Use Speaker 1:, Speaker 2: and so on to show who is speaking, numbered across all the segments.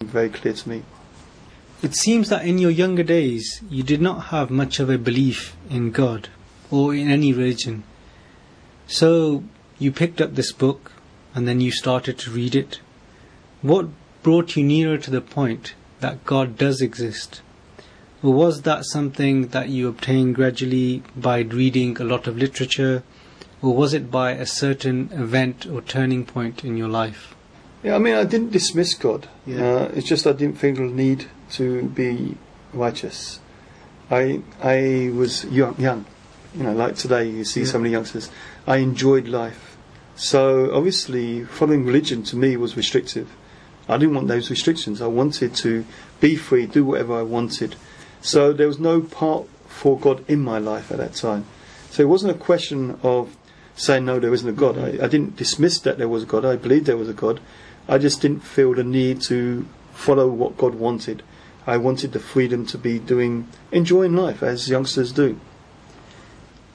Speaker 1: very clear to me.
Speaker 2: It seems that in your younger days you did not have much of a belief in God or in any religion. So you picked up this book and then you started to read it. What brought you nearer to the point that God does exist? Or was that something that you obtained gradually by reading a lot of literature? Or was it by a certain event or turning point in your life?
Speaker 1: Yeah, I mean, I didn't dismiss God.
Speaker 2: Yeah.
Speaker 1: It's just I didn't feel the need to be righteous. I was young. You know, like today you see so many youngsters. I enjoyed life. So obviously following religion to me was restrictive. I didn't want those restrictions. I wanted to be free, do whatever I wanted. So there was no part for God in my life at that time. So it wasn't a question of saying no, there isn't a God. I didn't dismiss that there was a God. I believed there was a God. I just didn't feel the need to follow what God wanted. I wanted the freedom to be enjoying life as youngsters do.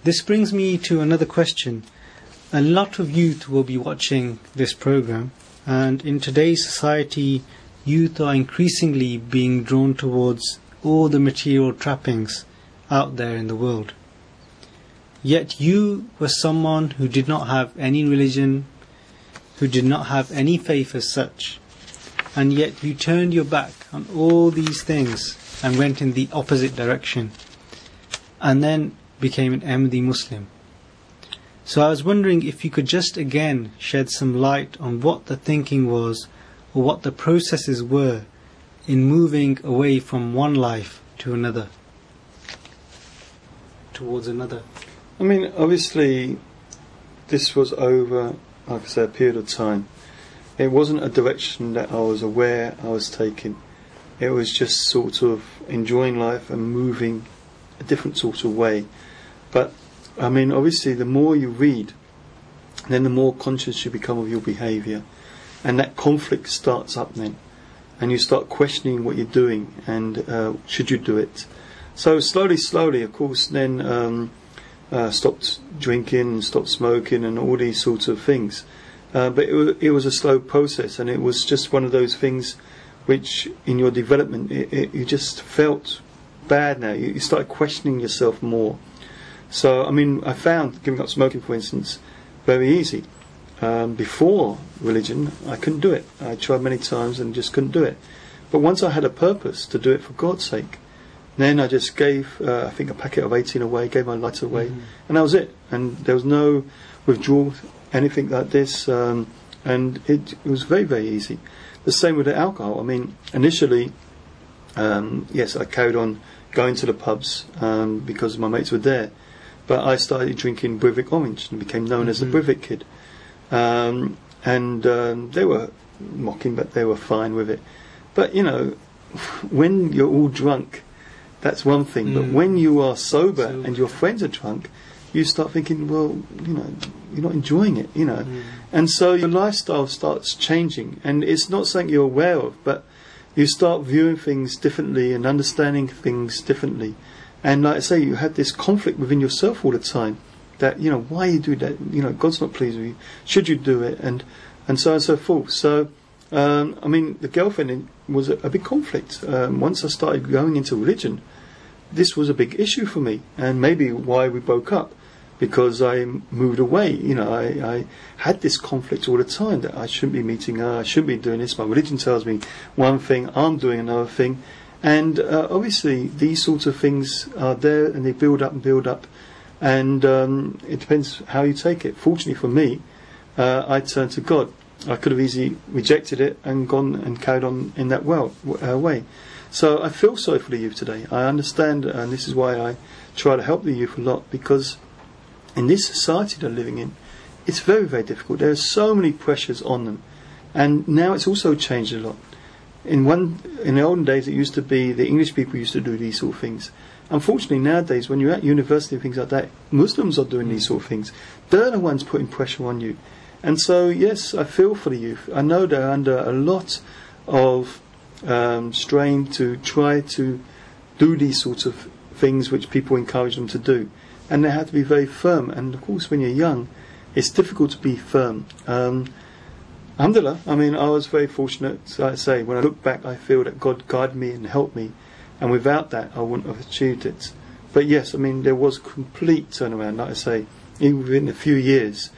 Speaker 2: This brings me to another question. A lot of youth will be watching this program, and in today's society, youth are increasingly being drawn towards all the material trappings out there in the world. Yet you were someone who did not have any religion, who did not have any faith as such, and yet you turned your back on all these things and went in the opposite direction, and then became an Ahmadi Muslim. So I was wondering if you could just again shed some light on what the thinking was, or what the processes were in moving away from one life to another, towards another.
Speaker 1: I mean, obviously this was over, like I said, a period of time. It wasn't a direction that I was aware I was taking. It was just sort of enjoying life and moving a different sort of way. But I mean, obviously the more you read, then the more conscious you become of your behaviour, and that conflict starts up then, and you start questioning what you're doing and should you do it. So slowly, of course, then stopped drinking and stopped smoking and all these sorts of things. But it was a slow process, and it was just one of those things which in your development you just felt bad now. You started questioning yourself more. So I mean, I found giving up smoking, for instance, very easy. Before religion I couldn't do it. I tried many times and just couldn't do it. But once I had a purpose to do it for God's sake, then I just gave I think a packet of 18 away, gave my lighter away, and that was it. And there was no withdrawal, anything like this, and it was very, very easy. The same with the alcohol. I mean, initially, yes, I carried on going to the pubs because my mates were there, but I started drinking Brevik Orange and became known as the Brevik Kid. And they were mocking, but they were fine with it. But you know, when you're all drunk, that's one thing. But when you are sober and your friends are drunk, you start thinking, well, you know, you're not enjoying it, you know. And so your lifestyle starts changing, and it's not something you're aware of, but you start viewing things differently and understanding things differently. And like I say, you had this conflict within yourself all the time, that, you know, why you do that, you know, God's not pleased with you, should you do it, and so on and so forth. So I mean, the girlfriend was a big conflict. Once I started going into religion, this was a big issue for me, and maybe why we broke up, because I moved away. You know, I had this conflict all the time that I shouldn't be meeting her, I shouldn't be doing this. My religion tells me one thing, I'm doing another thing, and obviously these sorts of things are there, and they build up and build up, and it depends how you take it. Fortunately for me, I turned to God. I could have easily rejected it and gone and carried on in that way. So I feel sorry for the youth today. I understand, and this is why I try to help the youth a lot, because in this society they're living in, it's very, very difficult. There are so many pressures on them, and now it's also changed a lot. In the olden days, it used to be the English people used to do these sort of things. Unfortunately, nowadays, when you're at university and things like that, Muslims are doing these sort of things. They're the ones putting pressure on you. And so, yes, I feel for the youth. I know they're under a lot of strain to try to do these sorts of things which people encourage them to do. And they have to be very firm. And of course, when you're young, it's difficult to be firm. Alhamdulillah, I mean, I was very fortunate. Like I say, when I look back, I feel that God guided me and helped me, and without that, I wouldn't have achieved it. But yes, I mean, there was complete turnaround. Like I say, even within a few years,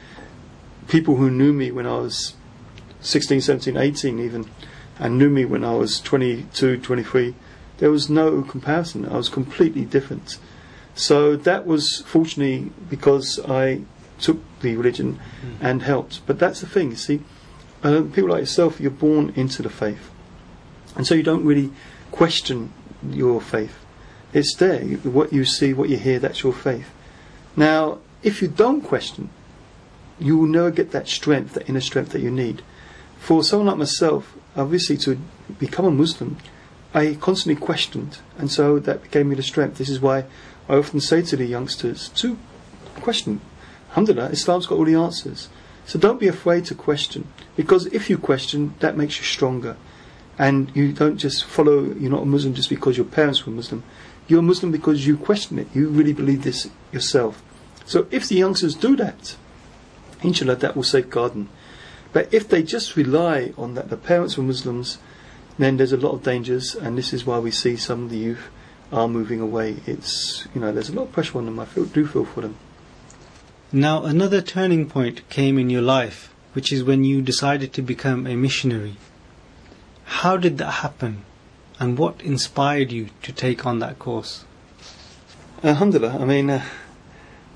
Speaker 1: people who knew me when I was 16, 17, 18 even, and knew me when I was 22, 23, there was no comparison. I was completely different. So that was fortunately because I took the religion and helped. But that's the thing, you see, people like yourself, you're born into the faith, and so you don't really question your faith. It's there, what you see, what you hear, that's your faith. Now, if you don't question, you will never get that strength, that inner strength that you need. For someone like myself, obviously to become a Muslim, I constantly questioned, and so that gave me the strength. This is why I often say to the youngsters to question. Alhamdulillah, Islam's got all the answers. So don't be afraid to question, because if you question, that makes you stronger. And you don't just follow, you're not a Muslim just because your parents were Muslim. You're a Muslim because you question it. You really believe this yourself. So if the youngsters do that, inshallah, that will safeguard them. But if they just rely on that the parents were Muslims, then there's a lot of dangers, and this is why we see some of the youth are moving away. It's, there's a lot of pressure on them. I do feel for them.
Speaker 2: Now, another turning point came in your life, which is when you decided to become a missionary. How did that happen, and what inspired you to take on that course?
Speaker 1: Alhamdulillah, I mean,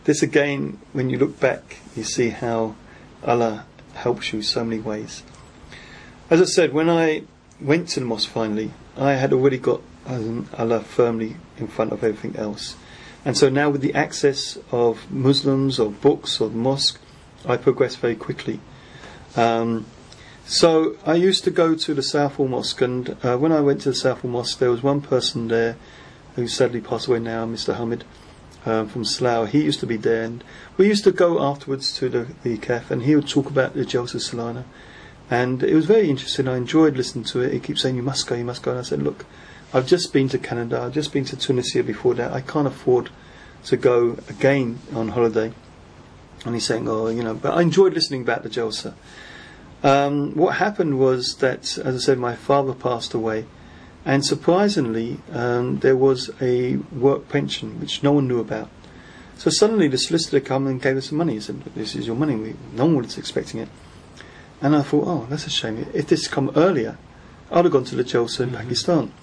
Speaker 1: this again, when you look back, you see how Allah helps you so many ways. As I said, when I went to the mosque finally, I had already got Allah firmly in front of everything else. And so now with the access of Muslims or books or the mosque, I progressed very quickly. So I used to go to the Southall Mosque, and when I went to the Southall Mosque, there was one person there who sadly passed away now, Mr. Hamid from Slough. He used to be there, and we used to go afterwards to the Kaf, and he would talk about the Jalsa Salana. And it was very interesting. I enjoyed listening to it. He keeps saying, you must go. And I said, look, I've just been to Canada, I've just been to Tunisia before that, I can't afford to go again on holiday. And he's saying, but I enjoyed listening about the Jalsa. What happened was that, as I said, my father passed away, and surprisingly there was a work pension which no one knew about. So suddenly the solicitor came and gave us some money. He said, this is your money. No one was expecting it. And I thought, oh, that's a shame. If this had come earlier, I'd have gone to the Jalsa in Pakistan.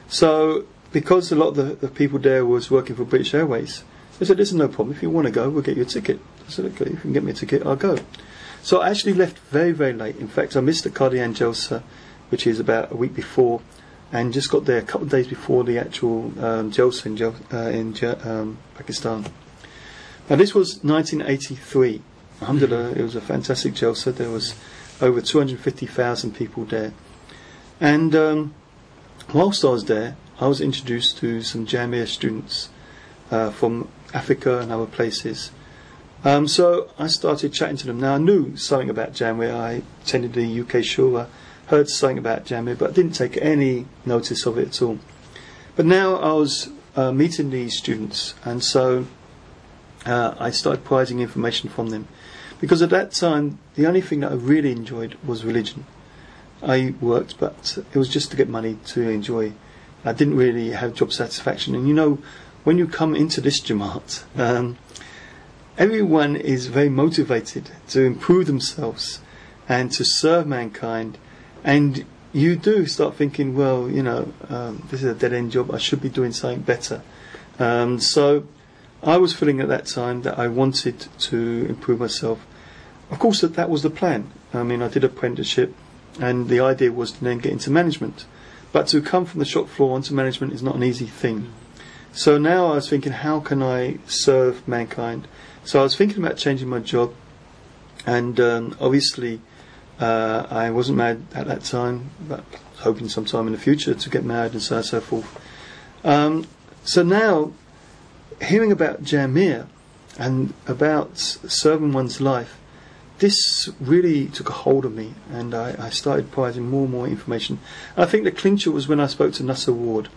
Speaker 1: So because a lot of the people there was working for British Airways, they said, listen, no problem, if you want to go, we'll get you a ticket. I said, okay, if you can get me a ticket, I'll go. So I actually left very, very late. In fact, I missed the Qadian Jalsa, which is about a week before, and just got there a couple of days before the actual Jalsa in Pakistan. Now this was 1983. Alhamdulillah, it was a fantastic Jalsa. There was over 250,000 people there. And whilst I was there, I was introduced to some Jamia students from Africa and other places. So I started chatting to them. Now I knew something about Jamia. I attended the UK Shura, heard something about Jamia, but I didn't take any notice of it at all. But now I was meeting these students, and so I started prizing information from them. Because at that time, the only thing that I really enjoyed was religion. I worked, but it was just to get money to enjoy. I didn't really have job satisfaction. And when you come into this Jamaat, everyone is very motivated to improve themselves and to serve mankind. And you do start thinking, well, this is a dead-end job. I should be doing something better. So I was feeling at that time that I wanted to improve myself. Of course, that was the plan. I mean, I did apprenticeship, and the idea was to then get into management. But to come from the shop floor onto management is not an easy thing. So now I was thinking, how can I serve mankind? So I was thinking about changing my job, and obviously I wasn't married at that time, but hoping sometime in the future to get married and so on and so forth. So now, hearing about Jamia and about serving one's life, this really took a hold of me, and I started prizing more and more information. And I think the clincher was when I spoke to Nasser Ward.